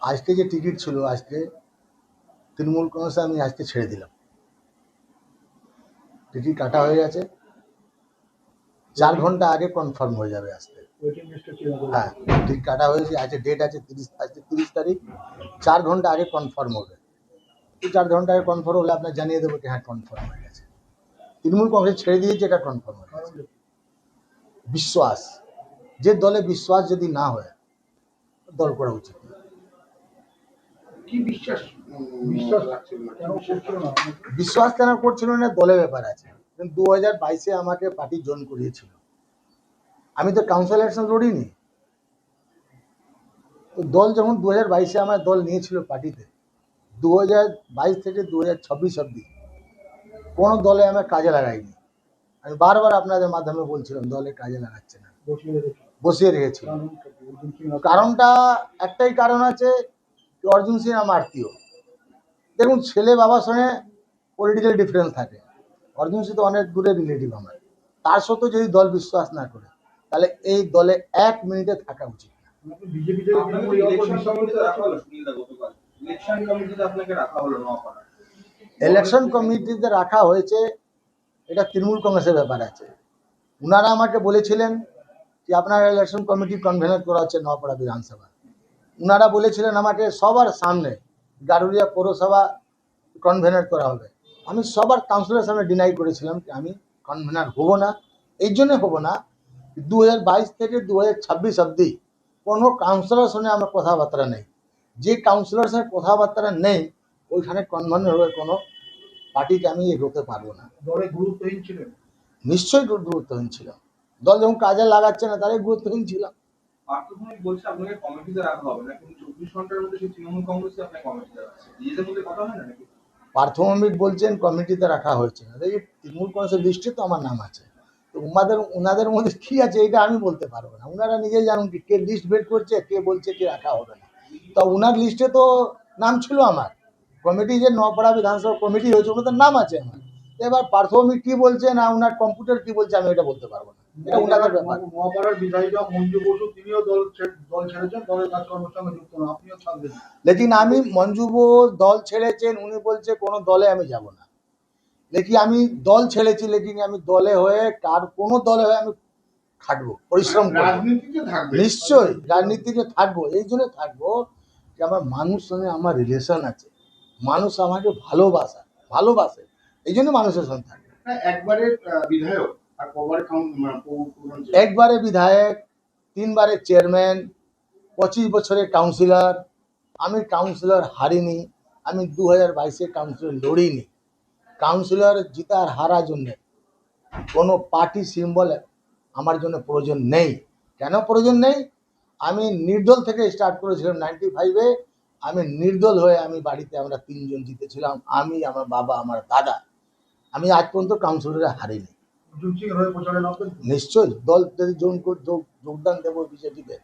আজকে যে টিকিট ছিল, আজকে তৃণমূল কংগ্রেসে আমি আজকে ছেড়ে দিলাম। টিকিট কাটা হয়ে গেছে, 4 ঘন্টা আগে কনফার্ম হয়ে যাবে আসতে। হ্যাঁ, টিকিট কাটা হয়েছে, আজকে ডেট আছে 30 তারিখ, 4 ঘন্টা আগে কনফার্ম হবে। 4 ঘন্টা আগে কনফার্ম হলে আপনার জানিয়ে দেবো কি হ্যাঁ কনফার্ম হয়ে গেছে। তৃণমূল কংগ্রেস ছেড়ে দিয়েছে, এটা কনফার্ম হয়ে গেছে। বিশ্বাস, যে দলে বিশ্বাস যদি না হয় দল করা উচিত না। বিশ্বাস কেন করছিল না, দলের ব্যাপার আছে। 2022-এ আমাকে পার্টি জয়েন করিয়েছিল, আমি তো কাউন্সিল ইলেকশন লড়িনি। তো দল যখন 2022-এ আমার দল নিয়েছিল পার্টিতে, 2022 থেকে 2026 অব্দি কোনো দলে আমার কাজে লাগাইনি। আমি বারবার আপনাদের মাধ্যমে বলছিলাম দলে কাজে লাগাচ্ছে না, বসিয়ে রেখেছিল। কারণটা একটাই কারণ আছে, অর্জুন সিং আমার আত্মীয়। দেখুন, ছেলে বাবার সঙ্গে পলিটিক্যাল ডিফারেন্স থাকে। অর্জুন সিং তো অনেক দূরে রিলেটিভ আমার, তার সত্ত্বেও যদি দল বিশ্বাস না করে তাহলে এই দলে 1 মিনিটে থাকা উচিত না। ইলেকশন কমিটিতে রাখা হয়েছে, এটা তৃণমূল কংগ্রেসের ব্যাপার আছে। উনারা আমাকে বলেছিলেন যে আপনার ইলেকশন কমিটি কনভেনার করা হচ্ছে নওপাড়া বিধানসভা। উনারা বলেছিলেন আমাকে সবার সামনে গারুলিয়া পৌরসভা কনভেনার করা হবে। আমি সবার কাউন্সিলের সামনে ডিনাই করেছিলাম যে আমি কনভেনার হব না। এই জন্য হব না, 2022 থেকে 2026 অবধি কোনো কাউন্সিলরের সঙ্গে আমার কথাবার্তা নেই। যে কাউন্সিলরের সঙ্গে কথাবার্তা নেই ওইখানে কনভেনার হয়ে কোনো পার্টিকে আমি এগোতে পারবো না। দলে গুরুত্বহীন ছিলেন? নিশ্চয়ই গুরুত্বহীন ছিলাম। দল যখন কাজে লাগাচ্ছে না তারাই গুরুত্বহীন ছিলাম। বলছে আপনাকে কমিটিতে রাখা হবে না, কিন্তু 24 ঘন্টার মধ্যে সেই তৃণমূল কংগ্রেসে আপনাকে কমিটিতে রাখছে। নিজেদের মধ্যে কথা হয় না নাকি? পার্থভৌমিক বলছেন কমিটিতে রাখা হয়েছে না। দেখি তৃণমূল কংগ্রেসের লিস্টে তো আমার নাম আছে, তো ওনাদের মধ্যে কী আছে এটা আমি বলতে পারবো না। ওনারা নিজেই জানুন কি কে লিস্ট বের করছে, কে বলছে কি রাখা হবে না। তো ওনার লিস্টে তো নাম ছিল আমার, কমিটি যে নওপাড়া বিধানসভা কমিটি হয়েছে ওনাদের নাম আছে আমার। এবার পার্থভৌমিক কী বলছে না ওনার কম্পিউটার কী বলছে আমি এটা বলতে পারবো না, এটা ওনাদের ব্যাপার। নওপাড়ার বিধায়িকা মঞ্জু বসু তিনিও দল ছেড়েছেন, দলের কাজকর্মের সঙ্গে যুক্ত না, আপনিও ছাড়বেন। লেকিন আমি মঞ্জু বোস দল ছেড়েছেন, উনি বলছে কোনো দলে আমি যাব না। লেকিন আমি দল ছেড়েছি, লেকিন আমি দলে হয়ে কোনো দলে হয়ে আমি খাটবো, পরিশ্রম করবো। নিশ্চয়ই রাজনীতিতে থাকবো, এই জন্য থাকবো যে আমার মানুষ সঙ্গে আমার রিলেশন আছে, মানুষ আমাকে ভালোবাসে, এই জন্য মানুষের সঙ্গে থাকবে। একবারে বিধায়ক আর একবারে বিধায়ক, 3 বারের চেয়ারম্যান, 25 বছরের কাউন্সিলর। আমি কাউন্সিলর হারিনি, আমি 2022-এ কাউন্সিলর লড়িনি। কাউন্সিলর জিতার হারার জন্য কোনো পার্টি সিম্বল আমার জন্য প্রয়োজন নেই। কেন প্রয়োজন নেই? আমি নির্দল থেকে স্টার্ট করেছিলাম 95-এ। আমি নির্দল হয়ে আমি বাড়িতে আমরা 3 জন জিতেছিলাম, আমি, আমার বাবা, আমার দাদা। আমি আজ পর্যন্ত কাউন্সিলরে হারিনি। নিশ্চয়ই দল যদি যোগদান দেবো বিজেপিতে,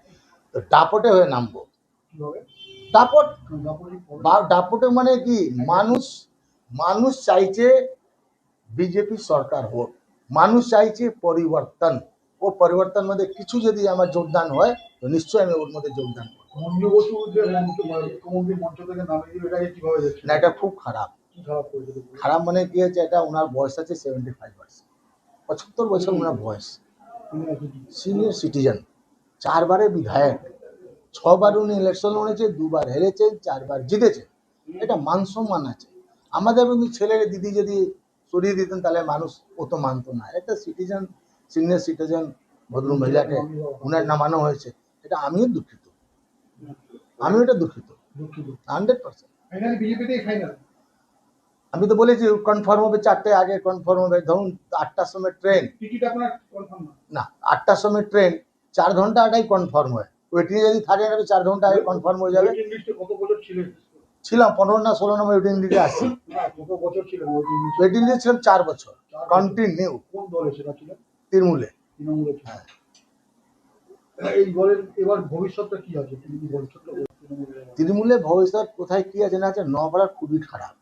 তো দাপটে হয়ে নামবো। দাপটে মানে কি, মানুষ চাইছে বিজেপি সরকার হোক, মানুষ চাইছে পরিবর্তন। ও পরিবর্তন মধ্যে কিছু যদি আমার যোগদান হয় তো নিশ্চয়ই আমি ওর মধ্যে যোগদান করবো। না, এটা খুব খারাপ। খারাপ মানে কি হয়েছে, এটা ওনার বয়স আছে 75, 75 বছর ওনার বয়স, সিনিয়র সিটিজেন, 4 বারের বিধায়ক, 6 বার উনি ইলেকশন লড়েছে, 2 বার হেরেছেন, 4 বার জিতেছে। এটা মান সম্মান আছে। আমাদের ছেলের দিদি যদি সরিয়ে দিতেন তাহলে মানুষ ও তো মানত না। একটা সিটিজেন, সিনিয়র সিটিজেন ভদ্র মহিলাকে উনার নামানো হয়েছে, এটা আমিও দুঃখিত, এটা দুঃখিত 100%। আমি তো বলেছি কনফার্ম হবে, 4টে আগে কনফার্ম হবে। ধরুন 8টার সময় ট্রেন, না 8টার সময় ট্রেন, 4 ঘন্টা আগেই কনফার্ম হয়। ওয়েটিংয়ে যদি থাকে না 4 ঘন্টা আগে কনফার্ম হয়ে যাবে। ছিলাম 15 না 16 নম্বর ওয়েটিং লিস্টে আসছি। ওয়েটিং লিস্টে ছিলাম 4 বছর কন্টিনিউ। তৃণমূলে। হ্যাঁ। তৃণমূলের ভবিষ্যৎ কোথায় কি আছে না আছে, নওপাড়া খুবই খারাপ,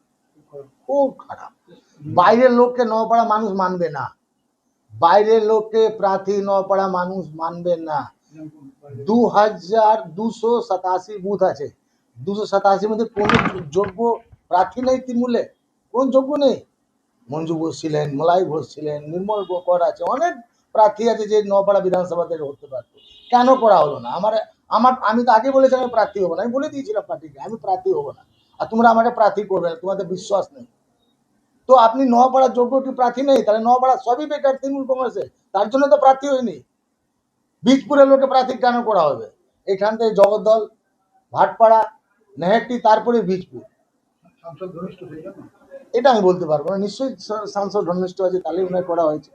খুব খারাপ। বাইরের লোককে নওপাড়া মানুষ মানবে না, বাইরের লোককে প্রার্থী নওপাড়া মানুষ মানবে না। 2287 বুথ আছে, 287 মধ্যে কোনো যোগ্য প্রার্থী নেই তৃণমূলে, কোন যোগ্য নেই। মঞ্জু ঘোষ ছিলেন, মলাই ঘোষ ছিলেন, নির্মল কর আছে, অনেক প্রার্থী আছে যে নপাড়া বিধানসভা থেকে হতে পারতো। কেন করা হলো না? আমার আমার আমি তো আগে বলেছিলাম আমি প্রার্থী হবো না, আমি বলে দিয়েছিলাম পার্টিকে আমি প্রার্থী হবো না, আর তোমরা আমাকে প্রার্থী করবে না, তোমাদের বিশ্বাস নেই। তো আপনি নপাড়ার যোগ্য কি প্রার্থী নেই? তাহলে নপাড়া সবই বেকার তৃণমূল কংগ্রেসে, তার জন্য তো প্রার্থী হয়নি। বীজপুরের লোকে প্রার্থী কেন করা হবে? এখান থেকে জগদ্দল, ভাটপাড়া, নেহেরটি, তারপরে বীজপুর। সাংসদ ঘনিষ্ঠ সেই জন্য। এটা আমি বলতে পারবো না, নিশ্চয়ই সাংসদ ঘনিষ্ঠ আছে, তাহলে উনার করা হয়েছে।